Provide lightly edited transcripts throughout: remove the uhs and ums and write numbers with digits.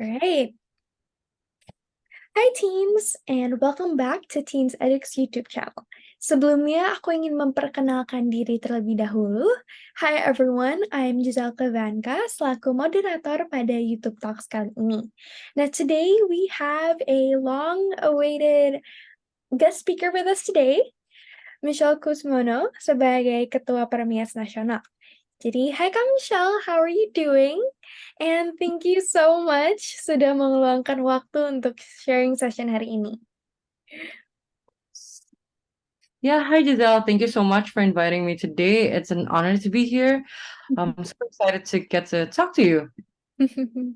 Alright. Hi teens, and welcome back to Teens Educ's YouTube channel. Sebelumnya, aku ingin memperkenalkan diri terlebih dahulu. Hi everyone, I'm Giselle Kevanka, selaku moderator pada YouTube Talks kali ini. Now today, we have a long-awaited guest speaker with us today, Michelle Kusmono, sebagai Ketua Permias Nasional. Jadi, hi Kak Michelle, how are you doing? And thank you so much sudah meluangkan waktu untuk sharing session hari ini. Yeah, hi Giselle. Thank you so much for inviting me today. It's an honor to be here. I'm so excited to get to talk to you.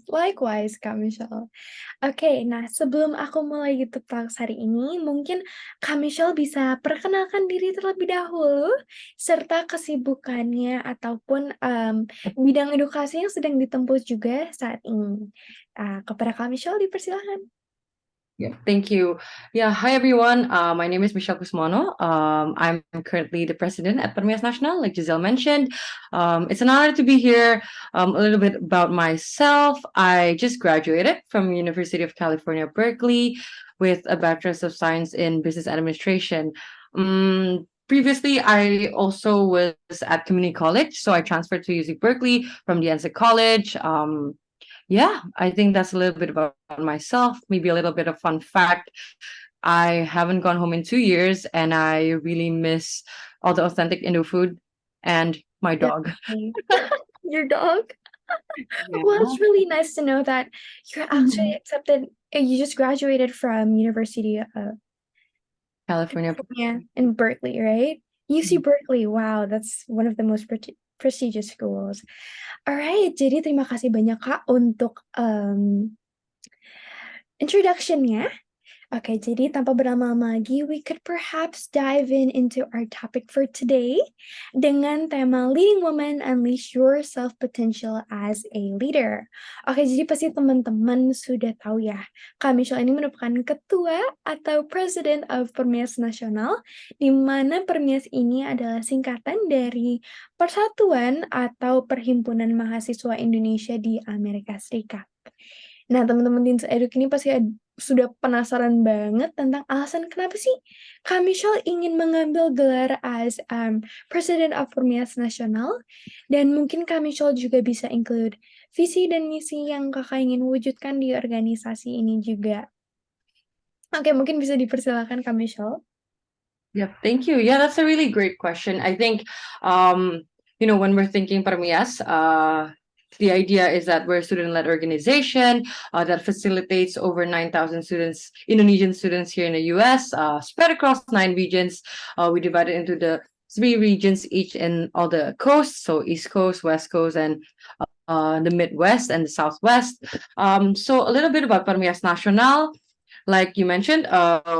Likewise, Kak Michelle. Oke, nah sebelum aku mulai YouTube Talks hari ini, mungkin Kak Michelle bisa perkenalkan diri terlebih dahulu, serta kesibukannya ataupun bidang edukasi yang sedang ditempuh juga saat ini. Kepada Kak Michelle, dipersilakan. Yeah, thank you. Yeah, hi everyone. My name is Michelle Cusmano. I'm currently the president at Permias Nacional, like Giselle mentioned. It's an honor to be here. A little bit about myself. I just graduated from University of California, Berkeley, with a Bachelor's of Science in Business Administration. Previously, I also was at community college, so I transferred to UC Berkeley from the NC College. Yeah, I think that's a little bit about myself. Maybe a little bit of fun fact. I haven't gone home in 2 years, and I really miss all the authentic Indo food and my dog. Your dog? Yeah. Well, it's really nice to know that you're actually accepted. You just graduated from University of California. in Berkeley, right? UC Mhm. Berkeley. Wow, that's one of the most prestigious schools. Alright, jadi terima kasih banyak Kak untuk introduction-nya. Okay, jadi tanpa berlama-lama lagi, we could perhaps dive into our topic for today dengan tema Leading Women Unleash Your Self-Potential as a Leader. Oke, jadi pasti teman-teman sudah tahu ya, Kak Michelle ini merupakan ketua atau President of Permias Nasional, di mana Permias ini adalah singkatan dari Persatuan atau Perhimpunan Mahasiswa Indonesia di Amerika Serikat. Nah, teman-teman Teens Educ ini pasti sudah penasaran banget tentang alasan kenapa sih Kak Michelle ingin mengambil gelar as President of Permias Nasional, dan mungkin Kak Michelle juga bisa include visi dan misi yang kakak ingin wujudkan di organisasi ini juga. Oke, mungkin bisa dipersilakan Kak Michelle. Yeah, thank you. Yeah, that's a really great question. I think, when we're thinking Parmias, the idea is that we're a student-led organization that facilitates over 9,000 students, Indonesian students here in the US, spread across 9 regions. We divide it into the 3 regions, each in all the coasts, so East Coast, West Coast, and the Midwest and the Southwest. So a little bit about Parmias Nacional. Like you mentioned,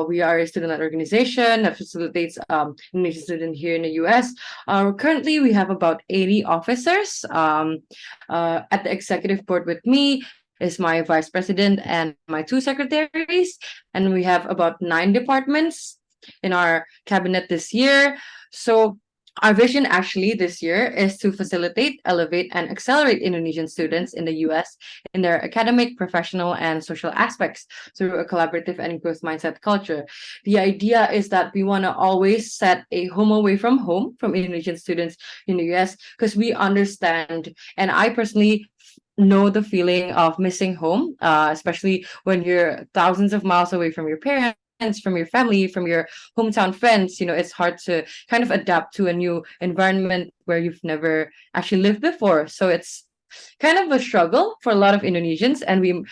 we are a student-led organization that facilitates Indonesian students here in the US. Currently, we have about 80 officers. At the executive board with me is my vice president and my 2 secretaries, and we have about 9 departments in our cabinet this year. So our vision actually this year is to facilitate, elevate, and accelerate Indonesian students in the US in their academic, professional, and social aspects through a collaborative and growth mindset culture. The idea is that we want to always set a home away from home from Indonesian students in the US, because we understand, and I personally know the feeling of missing home, especially when you're thousands of miles away from your parents, from your family, from your hometown friends. It's hard to kind of adapt to a new environment where you've never actually lived before. So it's kind of a struggle for a lot of Indonesians, and we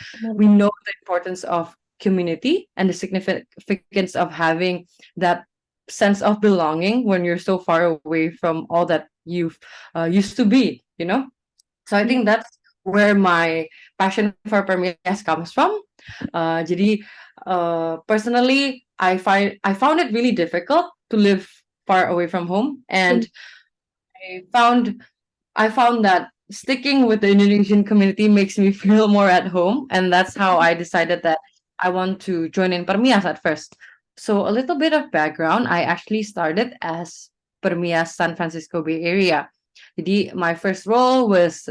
know the importance of community and the significance of having that sense of belonging when you're so far away from all that you've used to be. So I think that's where my passion for Permias comes from. Jadi personally, I found it really difficult to live far away from home, and I found that sticking with the Indonesian community makes me feel more at home, and that's how I decided that I want to join in Permias at first. So a little bit of background: I actually started as Permias San Francisco Bay Area. Jadi my first role was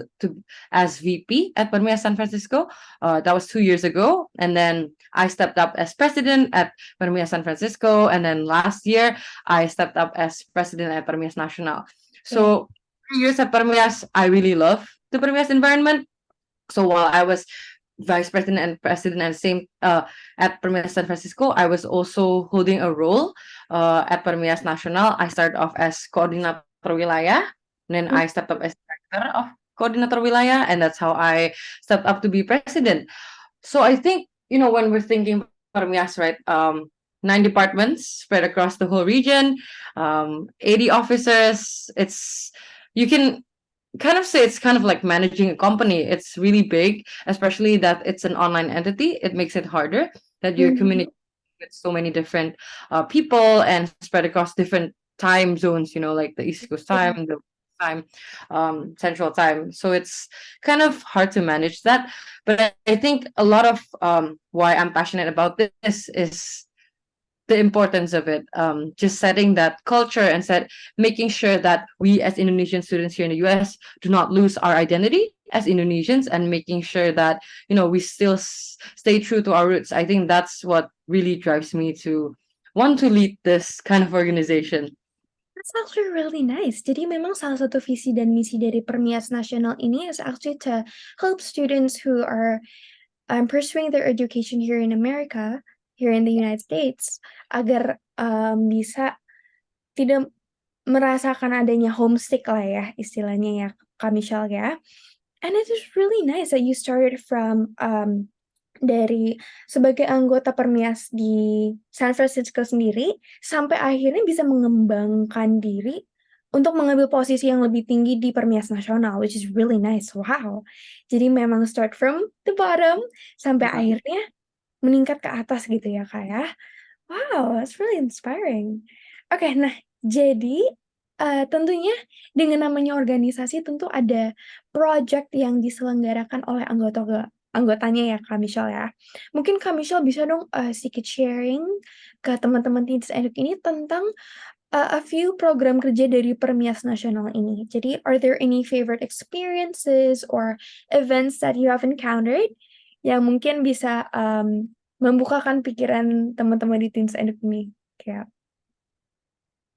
as VP at Parmea San Francisco. That was 2 years ago, and then I stepped up as president at Parmea San Francisco, and then last year I stepped up as president at Parmeas Nacional. So 3 years at Parmeas, I really love the Parmeas environment. So while I was vice president and president at the same at Parmeas San Francisco, I was also holding a role at Parmeas Nacional. I started off as coordinator wilayah, and then I stepped up as director of coordinator wilayah, and that's how I stepped up to be president. So I think, when we're thinking Parmeas, right, 9 departments spread across the whole region, 80 officers. You can kind of say it's kind of like managing a company. It's really big, especially that it's an online entity. It makes it harder that you communicate with so many different people and spread across different time zones, like the East Coast time, the time, Central time. So it's kind of hard to manage that. But I think a lot of why I'm passionate about this is the importance of it, just setting that culture and making sure that we as Indonesian students here in the US do not lose our identity as Indonesians, and making sure that we still stay true to our roots. I think that's what really drives me to want to lead this kind of organization. That's actually really nice. Jadi memang salah satu visi dan misi dari Permias Nasional ini is actually to help students who are pursuing their education here in America, here in the United States, agar bisa tidak merasakan adanya homesick lah ya, istilahnya ya, Kak Michelle ya. And it is really nice that you started from dari sebagai anggota Permias di San Francisco sendiri, sampai akhirnya bisa mengembangkan diri untuk mengambil posisi yang lebih tinggi di Permias Nasional, which is really nice. Wow! Jadi memang start from the bottom sampai akhirnya meningkat ke atas gitu ya, Kak, ya. Wow, that's really inspiring. Oke, nah jadi, tentunya dengan namanya organisasi tentu ada project yang diselenggarakan oleh anggotanya ya, Kak Michelle ya. Mungkin Kak Michelle bisa dong, sedikit sharing ke teman-teman Teens Educ ini tentang, a few program kerja dari Permias Nasional ini. Jadi, are there any favorite experiences or events that you have encountered yang mungkin bisa, membukakan pikiran teman-teman di Teens Educ ini? Kayak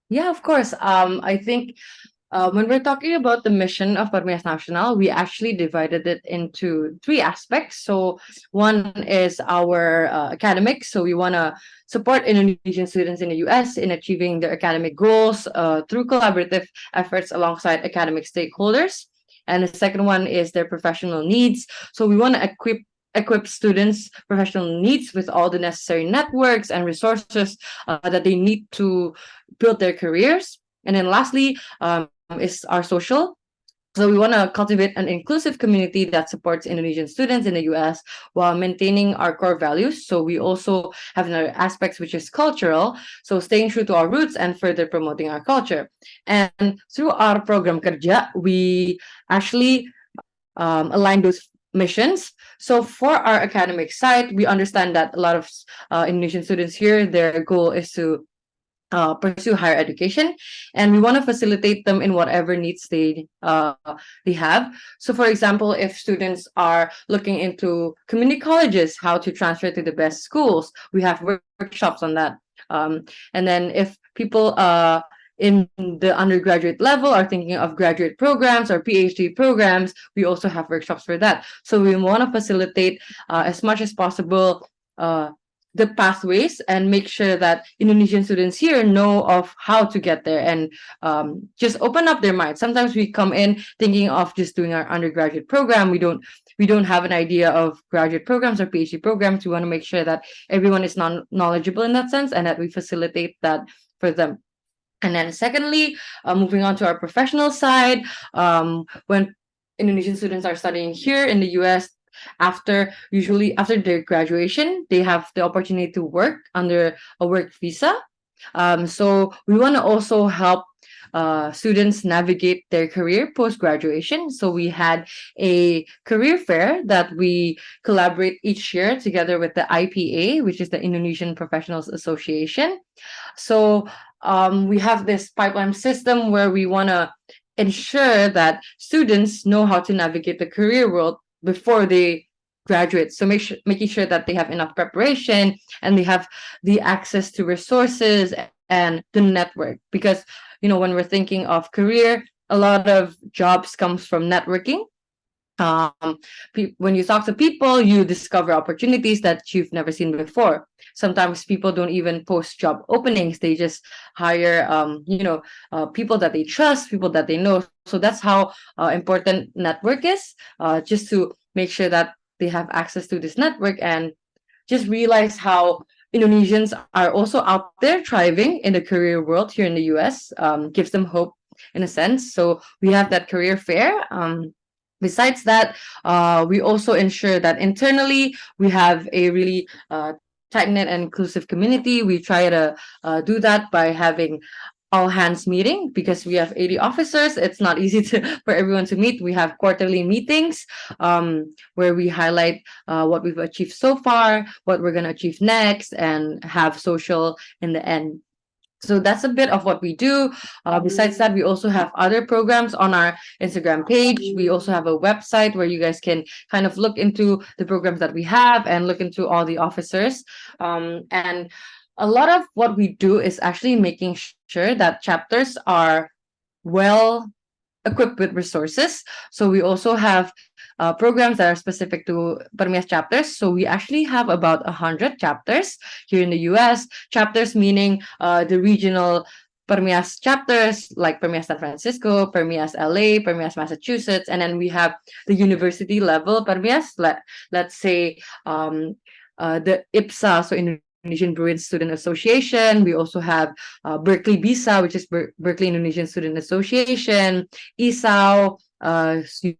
Yeah, of course. I think when we're talking about the mission of Parmeas Nacional, we actually divided it into 3 aspects. So one is our academics. So we want to support Indonesian students in the US in achieving their academic goals through collaborative efforts alongside academic stakeholders. And the second one is their professional needs. So we want to equip students' professional needs with all the necessary networks and resources that they need to build their careers. And then lastly is our social. So we want to cultivate an inclusive community that supports Indonesian students in the US while maintaining our core values. So we also have another aspects which is cultural. So staying true to our roots and further promoting our culture. And through our program Kerja, we actually align those missions. So for our academic side, we understand that a lot of Indonesian students here, their goal is to pursue higher education, and we want to facilitate them in whatever needs they have. So for example, if students are looking into community colleges, how to transfer to the best schools, we have workshops on that. And then if people in the undergraduate level are thinking of graduate programs or PhD programs, we also have workshops for that. So we want to facilitate as much as possible the pathways and make sure that Indonesian students here know of how to get there, and just open up their minds. Sometimes we come in thinking of just doing our undergraduate program. We don't have an idea of graduate programs or PhD programs. We want to make sure that everyone is knowledgeable in that sense, and that we facilitate that for them. And then secondly, moving on to our professional side, when Indonesian students are studying here in the US, usually after their graduation, they have the opportunity to work under a work visa. So we want to also help students navigate their career post-graduation. So we had a career fair that we collaborate each year together with the IPA, which is the Indonesian Professionals Association. So we have this pipeline system where we want to ensure that students know how to navigate the career world before they graduate. So making sure that they have enough preparation and they have the access to resources and the network. Because when we're thinking of career, a lot of jobs comes from networking. um when you talk to people, you discover opportunities that you've never seen before. Sometimes people don't even post job openings, they just hire people that they trust, people that they know. So that's how important network is, just to make sure that they have access to this network, and just realize how Indonesians are also out there thriving in the career world here in the US. Gives them hope in a sense. So we have that career fair. Besides that, we also ensure that internally we have a really tight knit and inclusive community. We try to do that by having all hands meeting, because we have 80 officers. It's not easy for everyone to meet. We have quarterly meetings, where we highlight what we've achieved so far, what we're going to achieve next, and have social in the end. So that's a bit of what we do. Besides that, we also have other programs on our Instagram page. We also have a website where you guys can kind of look into the programs that we have and look into all the officers. And a lot of what we do is actually making sure that chapters are well equipped with resources. So we also have programs that are specific to Parmias chapters. So we actually have about 100 chapters here in the US. Chapters meaning the regional Parmias chapters, like Parmias San Francisco, Parmias LA, Parmias Massachusetts, and then we have the university level Parmias. Let's say the IPSA, so Indonesian Bruin Student Association. We also have Berkeley BISA, which is Berkeley Indonesian Student Association, ISAO,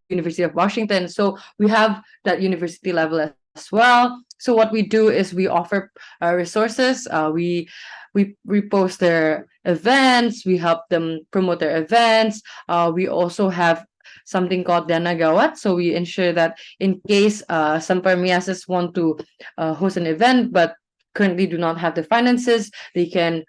University of Washington. So we have that university level as well. So what we do is we offer resources. We post their events. We help them promote their events. We also have something called Dana Gawat. So we ensure that in case some Parmiases want to host an event but currently do not have the finances, they can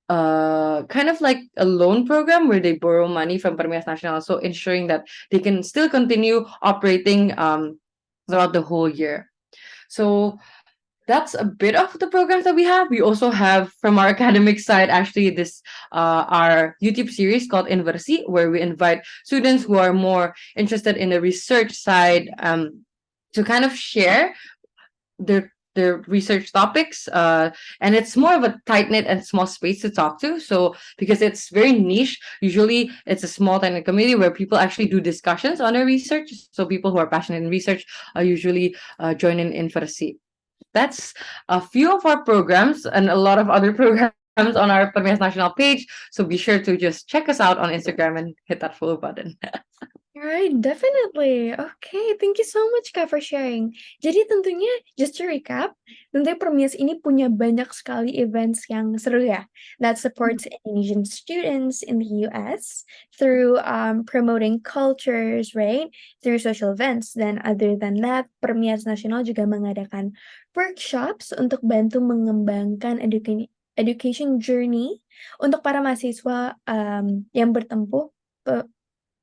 kind of like a loan program where they borrow money from Parmias Nacional, so ensuring that they can still continue operating throughout the whole year. So that's a bit of the programs that we have. We also have from our academic side actually this our YouTube series called Inversi, where we invite students who are more interested in the research side to kind of share their research topics, and it's more of a tight knit and small space to talk to. So because it's very niche, usually it's a small tight knit community where people actually do discussions on their research. So people who are passionate in research usually join in Inversi. That's a few of our programs and a lot of other programs on our Parmias National page. So be sure to just check us out on Instagram and hit that follow button. Right, definitely. Okay, thank you so much Kak for sharing. Jadi tentunya, just to recap, tentunya Permias ini punya banyak sekali events yang seru ya, that supports Indonesian students in the US through promoting cultures, right? Through social events. Then other than that, Permias Nasional juga mengadakan workshops untuk bantu mengembangkan education journey untuk para mahasiswa yang bertempuh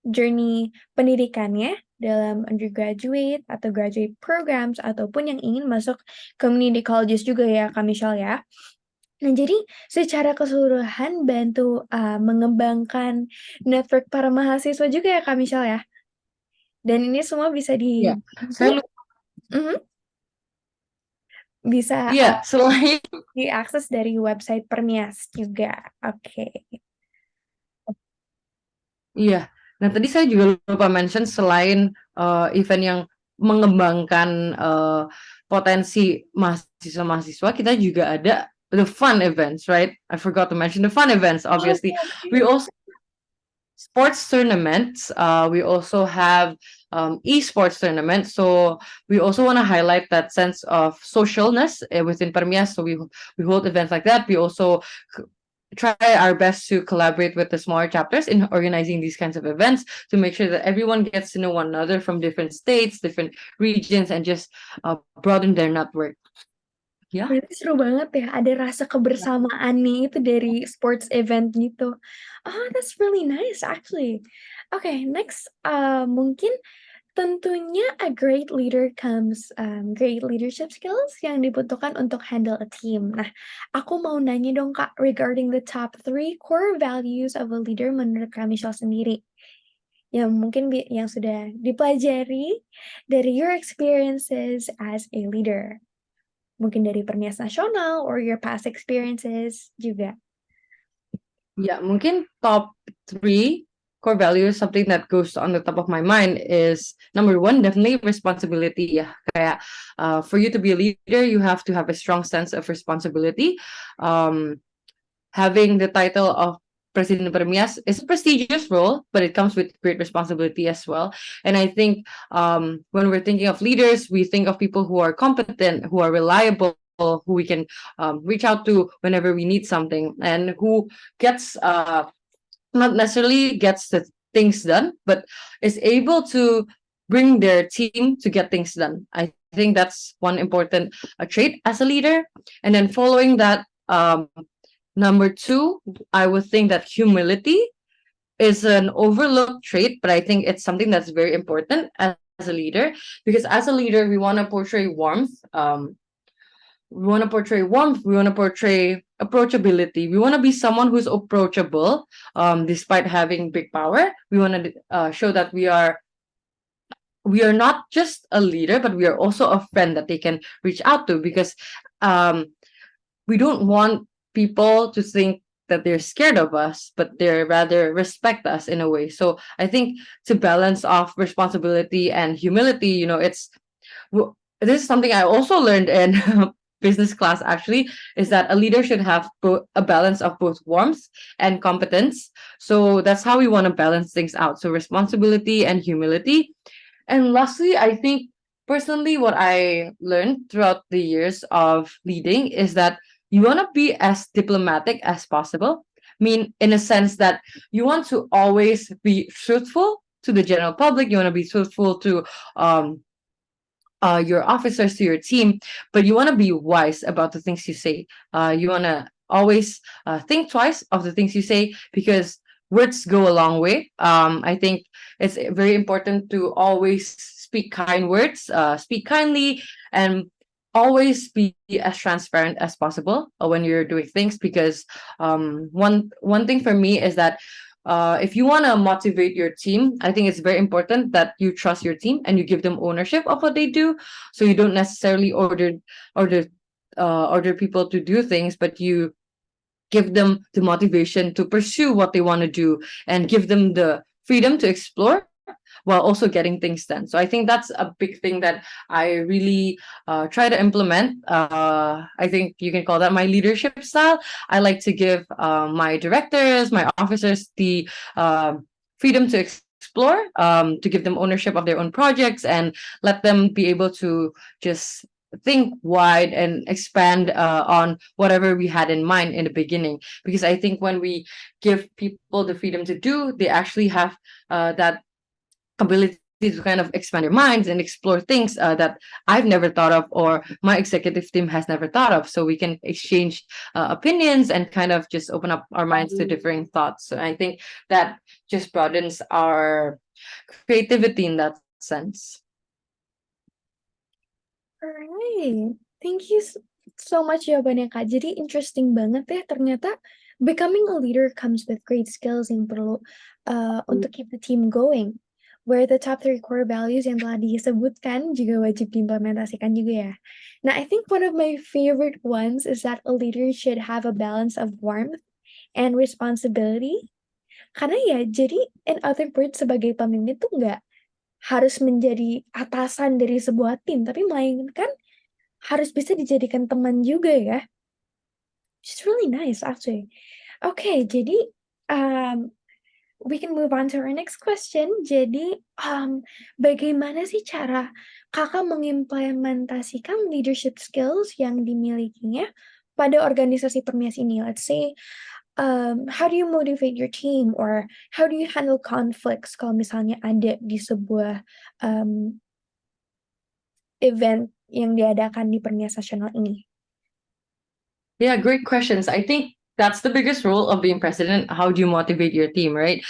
journey pendidikannya dalam undergraduate atau graduate programs ataupun yang ingin masuk community colleges juga ya Kak Michelle ya. Nah jadi secara keseluruhan bantu mengembangkan network para mahasiswa juga ya Kak Michelle ya. Dan ini semua bisa Ya, saya bisa Iya, selain diakses dari website Permias juga. Oke. iya. Nah, tadi saya juga lupa mention selain event yang mengembangkan potensi mahasiswa-mahasiswa, kita juga ada the fun events, right? I forgot to mention the fun events, obviously. We also sports tournaments. We also have esports tournaments. So we also want to highlight that sense of socialness within Parmias. So we hold events like that. We also try our best to collaborate with the smaller chapters in organizing these kinds of events to make sure that everyone gets to know one another from different states, different regions, and just broaden their network. Yeah. Berarti seru banget ya, ada rasa kebersamaannya itu dari sports event gitu. Oh, that's really nice actually. Okay, next, mungkin tentunya a great leader comes, great leadership skills yang dibutuhkan untuk handle a team. Nah, aku mau nanya dong Kak, regarding the top 3 core values of a leader menurut Kak Michelle sendiri, yang mungkin yang sudah dipelajari dari your experiences as a leader. Mungkin dari Pernias Nasional or your past experiences juga. Yeah, mungkin top 3 core values, something that goes on the top of my mind is number 1, definitely responsibility. Yeah, kayak for you to be a leader, you have to have a strong sense of responsibility. Having the title of President Permias is a prestigious role, but it comes with great responsibility as well. And I think when we're thinking of leaders, we think of people who are competent, who are reliable, who we can reach out to whenever we need something, and who gets not necessarily gets the things done, but is able to bring their team to get things done. I think that's one important trait as a leader. And then following that, number 2, I would think that humility is an overlooked trait, but I think it's something that's very important as a leader, because as a leader, we want to portray warmth. We want to portray warmth. We want to portray approachability. We want to be someone who's approachable, despite having big power. We want to show that we are not just a leader, but we are also a friend that they can reach out to, because we don't want people to think that they're scared of us, but they're rather respect us in a way. So I think to balance off responsibility and humility, this is something I also learned in business class actually, is that a leader should have a balance of both warmth and competence. So that's how we want to balance things out. So responsibility and humility. And lastly, I think personally, what I learned throughout the years of leading is that you want to be as diplomatic as possible. I mean, in a sense that you want to always be truthful to the general public. You want to be truthful to um, your officers, to your team, but you want to be wise about the things you say. You want to always think twice of the things you say, because words go a long way. I think it's very important to always speak kind words, speak kindly, and always be as transparent as possible when you're doing things. Because one thing for me is that if you want to motivate your team, I think it's very important that you trust your team and you give them ownership of what they do. So you don't necessarily order order people to do things, but you give them the motivation to pursue what they want to do, and give them the freedom to explore while also getting things done. So I think that's a big thing that I really try to implement. I think you can call that my leadership style. I like to give my directors, my officers, the freedom to explore, to give them ownership of their own projects, and let them be able to just think wide and expand on whatever we had in mind in the beginning. Because I think when we give people the freedom to do, they actually have that ability to kind of expand their minds and explore things that I've never thought of, or my executive team has never thought of. So we can exchange opinions and kind of just open up our minds to differing thoughts. So I think that just broadens our creativity in that sense. Alright, thank you so much jawabannya Kak. Jadi interesting banget ya, ternyata becoming a leader comes with great skills yang perlu untuk keep the team going. Where the top 3 core values yang telah disebutkan juga wajib diimplementasikan juga ya. Nah, I think one of my favorite ones is that a leader should have a balance of warmth and responsibility. Karena ya, jadi in other words, sebagai pemimpin tuh nggak harus menjadi atasan dari sebuah tim, tapi melainkan harus bisa dijadikan teman juga ya. Which is really nice actually. Okay, jadi we can move on to our next question. Jadi, bagaimana sih cara Kakak mengimplementasikan leadership skills yang dimilikinya pada organisasi Permias ini? Let's say, how do you motivate your team or how do you handle conflicts kalau misalnya ada di sebuah event yang diadakan di Permias Nasional ini? Yeah, great questions. I think that's the biggest role of being president. How do you motivate your team, right?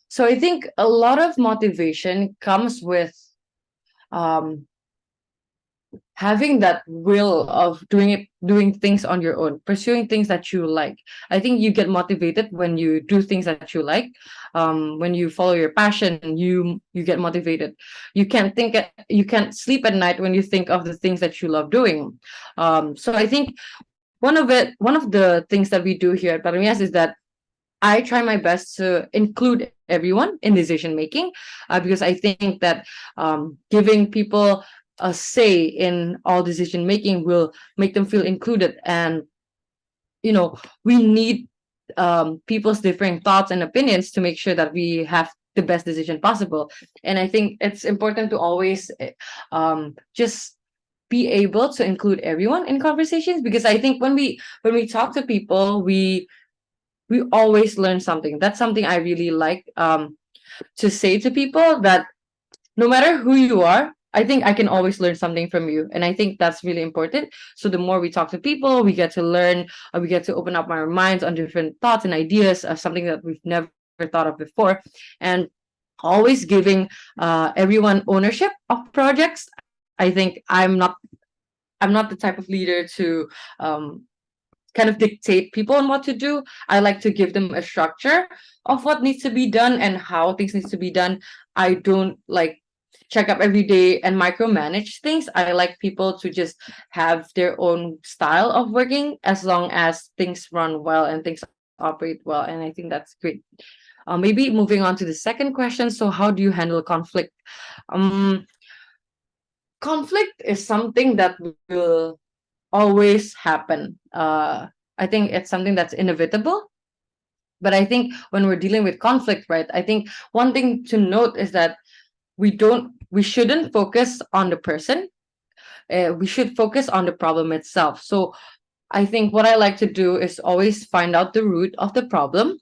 So I think a lot of motivation comes with um having that will of doing things on your own, pursuing things that you like. I think you get motivated when you do things that you like. When you follow your passion, you get motivated. You can't sleep at night when you think of the things that you love doing. So I think one of the things that we do here at Paramias is that I try my best to include everyone in decision making, because I think that giving people a say in all decision making will make them feel included. And we need people's differing thoughts and opinions to make sure that we have the best decision possible. And I think it's important to always just be able to include everyone in conversations, because I think when we talk to people, we always learn something. That's something I really like to say to people, that no matter who you are, I think I can always learn something from you. And I think that's really important. So the more we talk to people, we get to learn, we get to open up our minds on different thoughts and ideas, something that we've never thought of before. And always giving everyone ownership of projects. I think I'm not the type of leader to kind of dictate people on what to do. I like to give them a structure of what needs to be done and how things needs to be done. I don't like check up every day and micromanage things. I like people to just have their own style of working, as long as things run well and things operate well. And I think that's great. Maybe moving on to the second question. So, how do you handle conflict? Um, Conflict is something that will always happen. I think it's something that's inevitable. But I think when we're dealing with conflict, right, I think one thing to note is that we shouldn't focus on the person. We should focus on the problem itself. So I think what I like to do is always find out the root of the problem.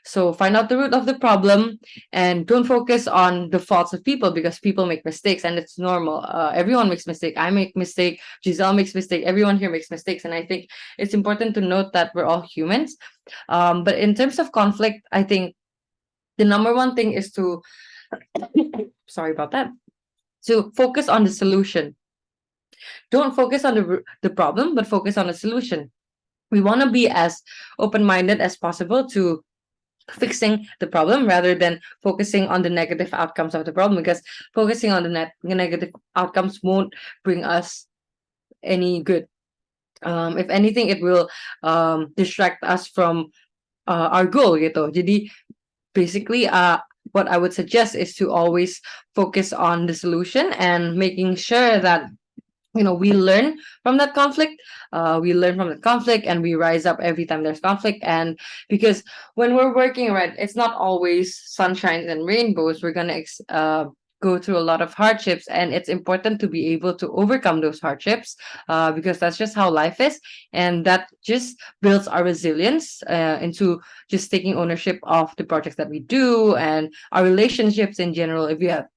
So find out the root of the problem and don't focus on the faults of people, because people make mistakes and it's normal. Everyone makes mistake. I make mistake. Giselle makes mistake. Everyone here makes mistakes. And I think it's important to note that we're all humans. But in terms of conflict, I think the number one thing is to, sorry about that, to focus on the solution. Don't focus on the problem, but focus on the solution. We want to be as open-minded as possible to fixing the problem rather than focusing on the negative outcomes of the problem, because focusing on the negative outcomes won't bring us any good. If anything, it will distract us from our goal gitu. Jadi basically, what I would suggest is to always focus on the solution and making sure that we learn from that conflict. And we rise up every time there's conflict. And because when we're working, right, it's not always sunshines and rainbows. We're gonna go through a lot of hardships, and it's important to be able to overcome those hardships, because that's just how life is. And that just builds our resilience into just taking ownership of the projects that we do and our relationships in general. If you have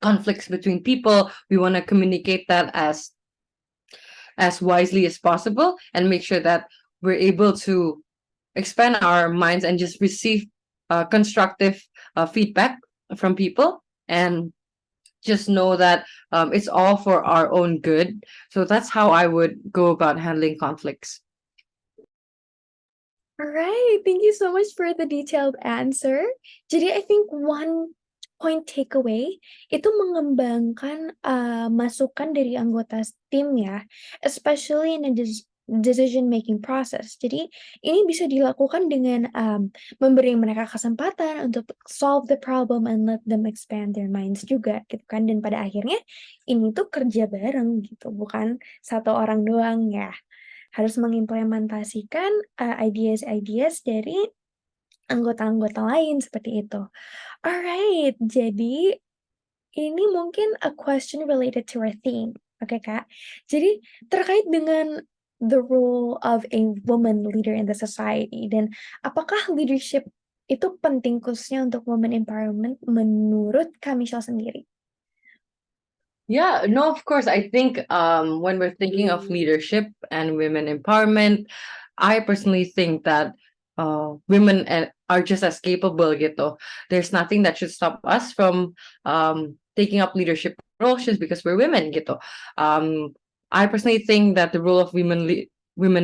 conflicts between people, we want to communicate that as wisely as possible and make sure that we're able to expand our minds and just receive constructive feedback from people, and just know that it's all for our own good. So that's how I would go about handling conflicts. All right, thank you so much for the detailed answer. Jadi I think one point takeaway itu mengembangkan masukan dari anggota tim ya, especially in a decision making process. Jadi ini bisa dilakukan dengan memberi mereka kesempatan untuk solve the problem and let them expand their minds juga gitu kan. Dan pada akhirnya ini tuh kerja bareng gitu, bukan satu orang doang ya. Harus mengimplementasikan ideas-ideas dari anggota-anggota lain seperti itu. Alright, jadi ini mungkin a question related to our theme. Oke, Kak. Jadi terkait dengan the role of a woman leader in the society dan apakah leadership itu penting khususnya untuk women empowerment menurut Kak Michelle sendiri? Yeah, no, of course. I think when we're thinking of leadership and women empowerment, I personally think that women are just as capable gitu. There's nothing that should stop us from taking up leadership roles just because we're women gitu. I personally think that the role of women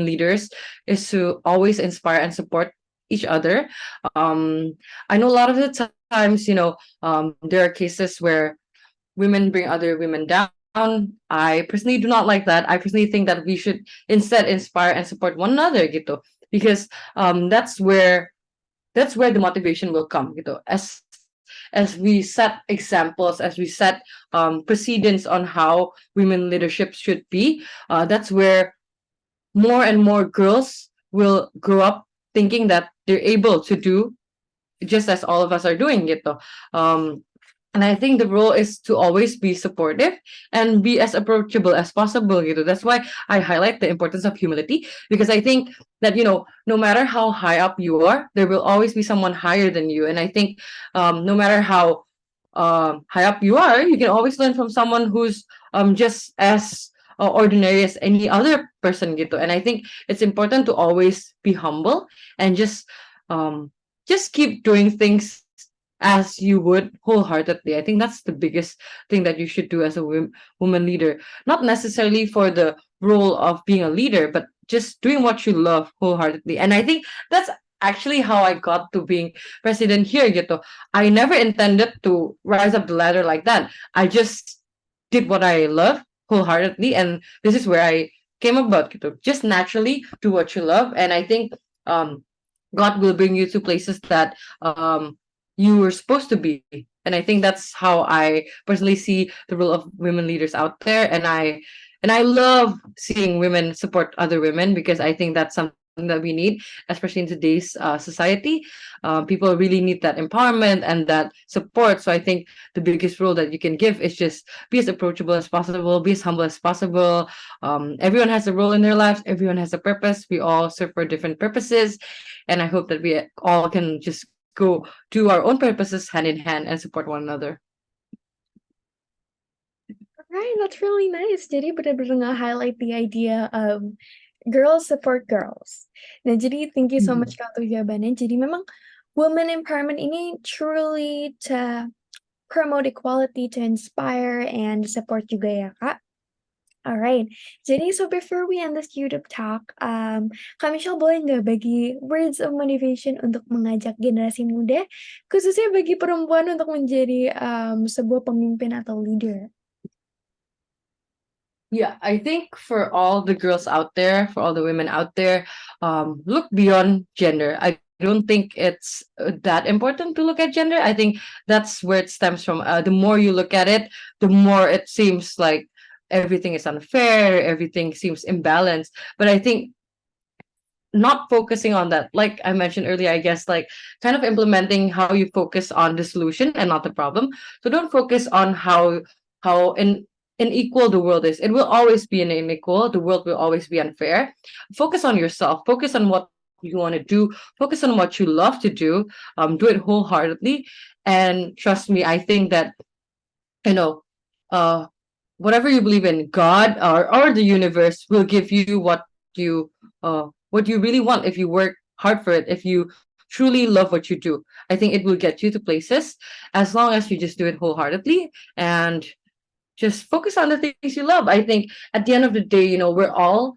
leaders is to always inspire and support each other. Um, I know a lot of the times, there are cases where women bring other women down. I personally do not like that. I personally think that we should instead inspire and support one another gitu. Because that's where the motivation will come gitu. As we set examples, as we set precedents on how women leadership should be, that's where more and more girls will grow up thinking that they're able to do just as all of us are doing gitu. And I think the role is to always be supportive and be as approachable as possible gitu. That's why I highlight the importance of humility, because I think that no matter how high up you are, there will always be someone higher than you. And I think no matter how high up you are, you can always learn from someone who's just as ordinary as any other person gitu. And I think it's important to always be humble and um just keep doing things as you would wholeheartedly. I think that's the biggest thing that you should do as a woman leader. Not necessarily for the role of being a leader, but just doing what you love wholeheartedly. And I think that's actually how I got to being president here, gitu. I never intended to rise up the ladder like that. I just did what I love wholeheartedly, and this is where I came about, gitu. Just naturally do what you love, and I think um God will bring you to places that you were supposed to be. And I think that's how I personally see the role of women leaders out there. And I love seeing women support other women, because I think that's something that we need, especially in today's society. People really need that empowerment and that support. So I think the biggest role that you can give is just be as approachable as possible, be as humble as possible. Everyone has a role in their lives. Everyone has a purpose. We all serve for different purposes, and I hope that we all can just go do our own purposes hand in hand and support one another. Right, that's really nice. Jadi benar-benar nge-highlight the idea of girls support girls. Nah, jadi thank you so much Kak untuk jawabannya. Jadi memang women empowerment ini truly to promote equality, to inspire and support juga ya Kak. Alright, jadi so before we end this YouTube talk, Kak Michelle boleh nggak bagi words of motivation untuk mengajak generasi muda, khususnya bagi perempuan untuk menjadi sebuah pemimpin atau leader? Yeah, I think for all the girls out there, for all the women out there, look beyond gender. I don't think it's that important to look at gender. I think that's where it stems from. The more you look at it, the more it seems like everything is unfair, everything seems imbalanced. But I think not focusing on that, like I mentioned earlier, I guess, like kind of implementing how you focus on the solution and not the problem. So don't focus on how unequal the world is. It will always be unequal. The world will always be unfair. Focus on yourself. Focus on what you want to do. Focus on what you love to do. Do it wholeheartedly, and trust me, I think that you know uh whatever you believe in, God or the universe will give you what you really want if you work hard for it, if you truly love what you do. I think it will get you to places, as long as you just do it wholeheartedly and just focus on the things you love. I think at the end of the day, we're all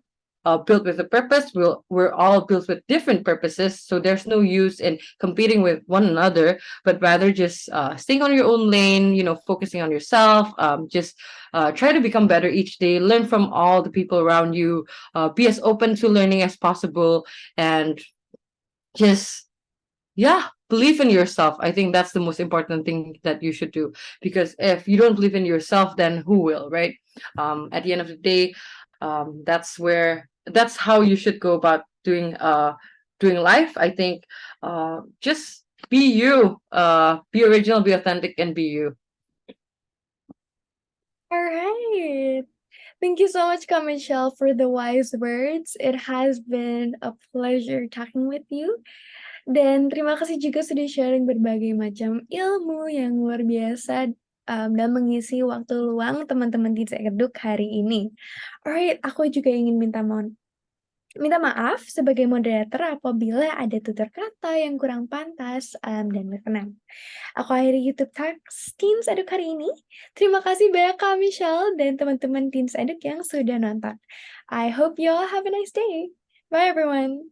built with a purpose. We're all built with different purposes. So there's no use in competing with one another, but rather just staying on your own lane, focusing on yourself. Just try to become better each day, learn from all the people around you, be as open to learning as possible, and just yeah, believe in yourself. I think that's the most important thing that you should do, because if you don't believe in yourself, then who will, right? At the end of the day, that's how you should go about doing life. I think just be you, be original, be authentic, and be you. Alright. Thank you so much, Kak Michelle, for the wise words. It has been a pleasure talking with you. Dan terima kasih juga sudah sharing berbagai macam ilmu yang luar biasa dan mengisi waktu luang teman-teman Teens Educ hari ini. Alright, aku juga ingin minta maaf sebagai moderator apabila ada tutur kata yang kurang pantas, dan berkenan. Aku akhiri YouTube Talks Teens Educ hari ini. Terima kasih banyak Kak Michelle dan teman-teman Teens Educ yang sudah nonton. I hope you all have a nice day. Bye everyone.